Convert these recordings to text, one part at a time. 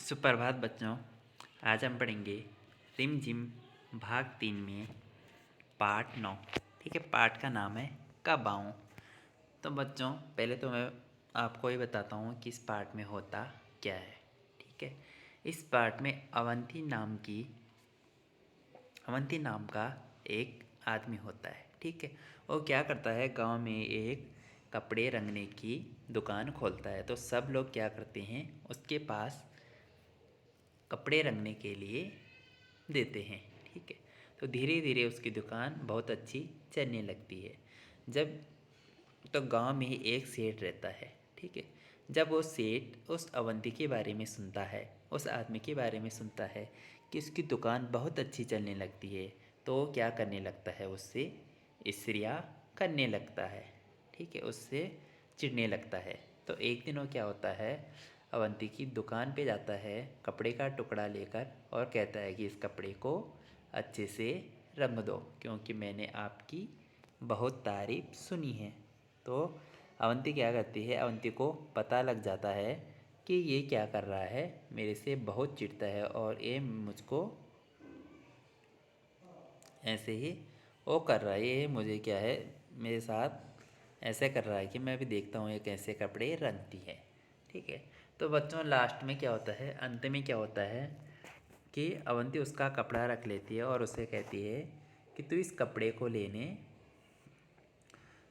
सुप्रभात बच्चों। आज हम पढ़ेंगे रिम झिम भाग 3 में पाठ 9। ठीक है, पाठ का नाम है कब आऊँ। तो बच्चों पहले तो मैं आपको ये बताता हूँ कि इस पाठ में होता क्या है। ठीक है, इस पाठ में अवंती नाम का एक आदमी होता है। ठीक है, वो क्या करता है, गांव में एक कपड़े रंगने की दुकान खोलता है। तो सब लोग क्या करते हैं, उसके पास कपड़े रंगने के लिए देते हैं। ठीक है, तो धीरे धीरे उसकी दुकान बहुत अच्छी चलने लगती है। जब तो गांव में ही एक सेठ रहता है। ठीक है, जब वो सेठ उस अवंती के बारे में सुनता है, उस आदमी के बारे में सुनता है कि उसकी दुकान बहुत अच्छी चलने लगती है, तो वो क्या करने लगता है, उससे ईर्ष्या करने लगता है। ठीक है, उससे चिढ़ने लगता है। तो एक दिन वो क्या होता है, अवंती की दुकान पे जाता है कपड़े का टुकड़ा लेकर और कहता है कि इस कपड़े को अच्छे से रंग दो, क्योंकि मैंने आपकी बहुत तारीफ सुनी है। तो अवंती क्या करती है, अवंती को पता लग जाता है कि ये क्या कर रहा है, मेरे से बहुत चिढ़ता है और ये मुझको ऐसे ही वो कर रहा है, ये मुझे क्या है, मेरे साथ ऐसे कर रहा है कि मैं भी देखता हूँ ये कैसे कपड़े रंगती है। ठीक है, तो बच्चों लास्ट में क्या होता है, अंत में क्या होता है कि अवंती उसका कपड़ा रख लेती है और उसे कहती है कि तू इस कपड़े को लेने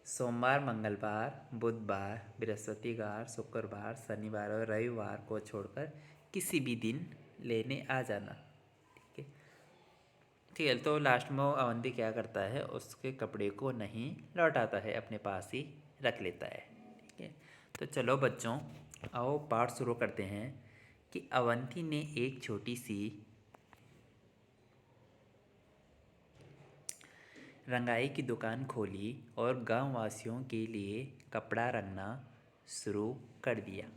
सोमवार, मंगलवार, बुधवार, बृहस्पतिवार, शुक्रवार, शनिवार और रविवार को छोड़कर किसी भी दिन लेने आ जाना। ठीक है, ठीक है। तो लास्ट में वो अवंती क्या करता है, उसके कपड़े को नहीं लौटाता है, अपने पास ही रख लेता है। ठीक है, तो चलो बच्चों आओ पाठ शुरू करते हैं कि अवंती ने एक छोटी सी रंगाई की दुकान खोली और गांव वासियों के लिए कपड़ा रंगना शुरू कर दिया।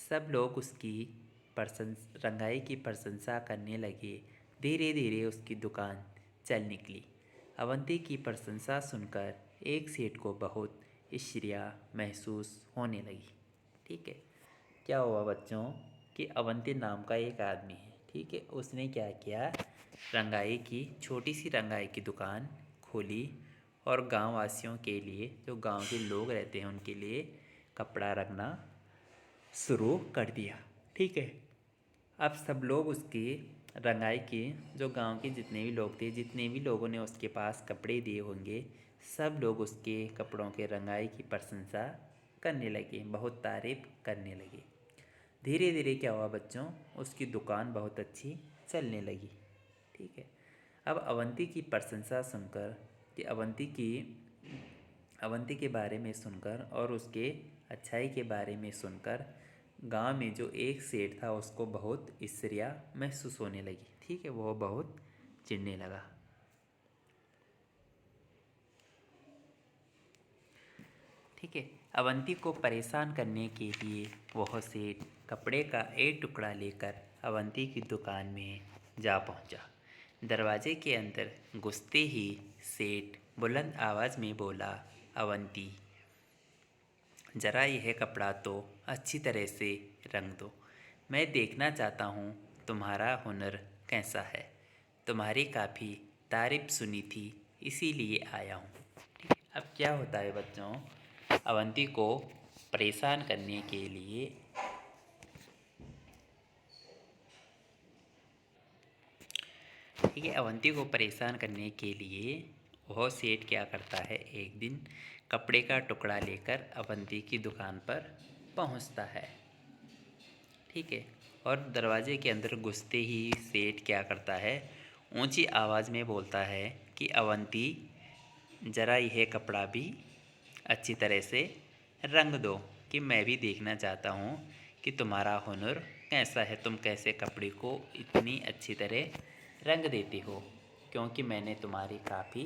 सब लोग उसकी रंगाई की प्रशंसा करने लगे। धीरे धीरे उसकी दुकान चल निकली। अवंती की प्रशंसा सुनकर एक सेठ को बहुत ईर्ष्या महसूस होने लगी। ठीक है, क्या हुआ बच्चों कि अवंती नाम का एक आदमी है। ठीक है, उसने क्या किया, छोटी सी रंगाई की दुकान खोली और गांव वासियों के लिए, जो गांव के लोग रहते हैं उनके लिए कपड़ा रखना शुरू कर दिया। ठीक है, अब सब लोग उसकी रंगाई के, जो गांव के जितने भी लोग थे, जितने भी लोगों ने उसके पास कपड़े दिए होंगे, सब लोग उसके कपड़ों के रंगाई की प्रशंसा करने लगे, बहुत तारीफ करने लगे। धीरे धीरे क्या हुआ बच्चों, उसकी दुकान बहुत अच्छी चलने लगी। ठीक है, अब अवंती की प्रशंसा सुनकर कि अवंती के बारे में सुनकर और उसके अच्छाई के बारे में सुनकर गांव में जो एक सेठ था उसको बहुत ईर्ष्या महसूस होने लगी। ठीक है, वो बहुत चिढ़ने लगा। ठीक है, अवंती को परेशान करने के लिए वह सेठ कपड़े का एक टुकड़ा लेकर अवंती की दुकान में जा पहुंचा। दरवाजे के अंदर घुसते ही सेठ बुलंद आवाज़ में बोला, अवंती ज़रा यह कपड़ा तो अच्छी तरह से रंग दो। मैं देखना चाहता हूँ तुम्हारा हुनर कैसा है। तुम्हारी काफ़ी तारीफ सुनी थी, इसीलिए आया हूँ। ठीक है, अब क्या होता है बच्चों, अवंती को परेशान करने के लिए ठीक है, अवंती को परेशान करने के लिए वह सेठ क्या करता है, एक दिन कपड़े का टुकड़ा लेकर अवंती की दुकान पर पहुंचता है। ठीक है, और दरवाजे के अंदर घुसते ही सेठ क्या करता है, ऊंची आवाज़ में बोलता है कि अवंती ज़रा यह कपड़ा भी अच्छी तरह से रंग दो, कि मैं भी देखना चाहता हूँ कि तुम्हारा हुनर कैसा है, तुम कैसे कपड़े को इतनी अच्छी तरह रंग देते हो, क्योंकि मैंने तुम्हारी काफ़ी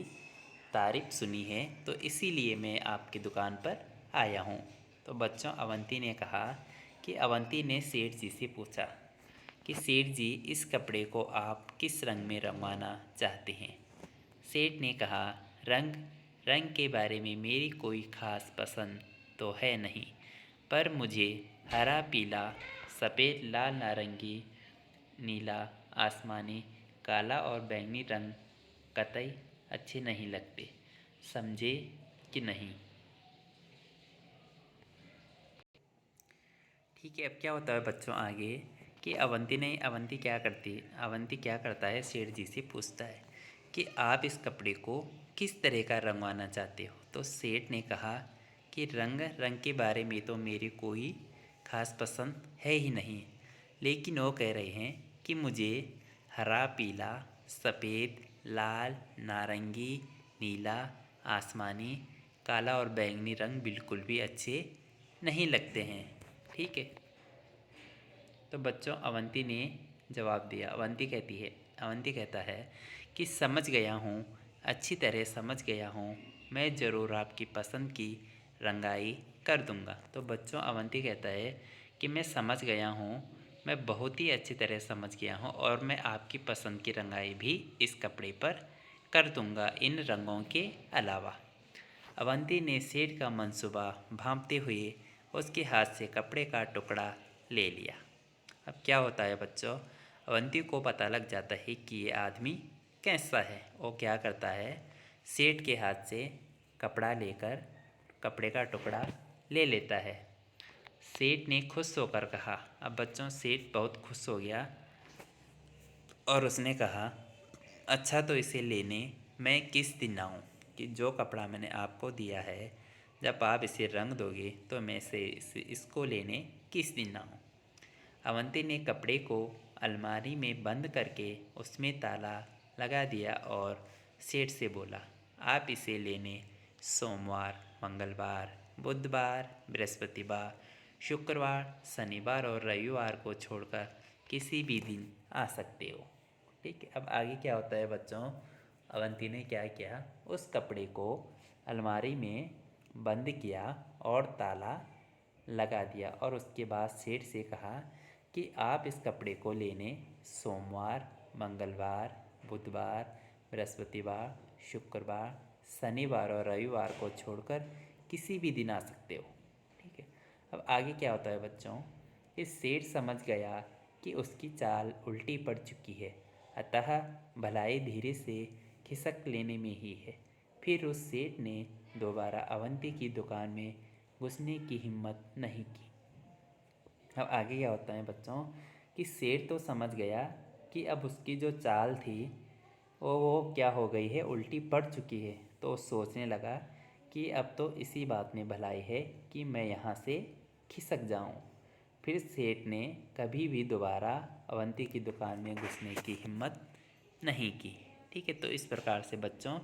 तारीफ सुनी है, तो इसीलिए मैं आपकी दुकान पर आया हूँ। तो बच्चों अवंती ने कहा कि अवंती ने सेठ जी से पूछा कि सेठ जी इस कपड़े को आप किस रंग में रंगवाना चाहते हैं। सेठ ने कहा, रंग रंग के बारे में मेरी कोई ख़ास पसंद तो है नहीं, पर मुझे हरा, पीला, सफ़ेद, लाल, नारंगी नीला, आसमानी, काला और बैंगनी रंग कतई अच्छे नहीं लगते। समझे कि नहीं? ठीक है, अब क्या होता है बच्चों आगे कि अवंती क्या करता है, सेठ जी से पूछता है कि आप इस कपड़े को किस तरह का रंगवाना चाहते हो। तो सेठ ने कहा कि रंग के बारे में तो मेरी कोई खास पसंद है ही नहीं, लेकिन वो कह रहे हैं कि मुझे हरा, पीला, सफ़ेद, लाल, नारंगी, नीला, आसमानी, काला और बैंगनी रंग बिल्कुल भी अच्छे नहीं लगते हैं। ठीक है, तो बच्चों अवंती ने जवाब दिया। अवंती कहता है कि समझ गया हूँ, अच्छी तरह समझ गया हूँ, मैं ज़रूर आपकी पसंद की रंगाई कर दूँगा। तो बच्चों अवंती कहता है कि मैं समझ गया हूँ, मैं बहुत ही अच्छी तरह समझ गया हूँ और मैं आपकी पसंद की रंगाई भी इस कपड़े पर कर दूँगा, इन रंगों के अलावा। अवंती ने सेठ का मंसूबा भांपते हुए उसके हाथ से कपड़े का टुकड़ा ले लिया। अब क्या होता है बच्चों, अवंती को पता लग जाता है कि ये आदमी कैसा है। वो क्या करता है, सेठ के हाथ से कपड़ा लेकर कपड़े का टुकड़ा ले लेता है। सेठ ने खुश होकर कहा, अब बच्चों सेठ बहुत खुश हो गया और उसने कहा, अच्छा तो इसे लेने मैं किस दिन आऊँ, कि जो कपड़ा मैंने आपको दिया है जब आप इसे रंग दोगे तो मैं इसको लेने किस दिन आऊँ। अवंती ने कपड़े को अलमारी में बंद करके उसमें ताला लगा दिया और सेठ से बोला, आप इसे लेने सोमवार, मंगलवार, बुधवार, बृहस्पतिवार, शुक्रवार, शनिवार और रविवार को छोड़कर किसी भी दिन आ सकते हो। ठीक है, अब आगे क्या होता है बच्चों, अवंती ने क्या किया, उस कपड़े को अलमारी में बंद किया और ताला लगा दिया और उसके बाद सेठ से कहा कि आप इस कपड़े को लेने सोमवार, मंगलवार, बुधवार, बृहस्पतिवार, शुक्रवार, शनिवार और रविवार को छोड़कर किसी भी दिन आ सकते हो। ठीक है, अब आगे क्या होता है बच्चों, कि सेठ समझ गया कि उसकी चाल उल्टी पड़ चुकी है, अतः भलाई धीरे से खिसक लेने में ही है। फिर उस सेठ ने दोबारा अवंती की दुकान में घुसने की हिम्मत नहीं की। अब आगे क्या होता है बच्चों, कि सेठ तो समझ गया कि अब उसकी जो चाल थी वो क्या हो गई है, उल्टी पड़ चुकी है। तो सोचने लगा कि अब तो इसी बात में भलाई है कि मैं यहाँ से खिसक जाऊँ। फिर सेठ ने कभी भी दोबारा अवंती की दुकान में घुसने की हिम्मत नहीं की। ठीक है, तो इस प्रकार से बच्चों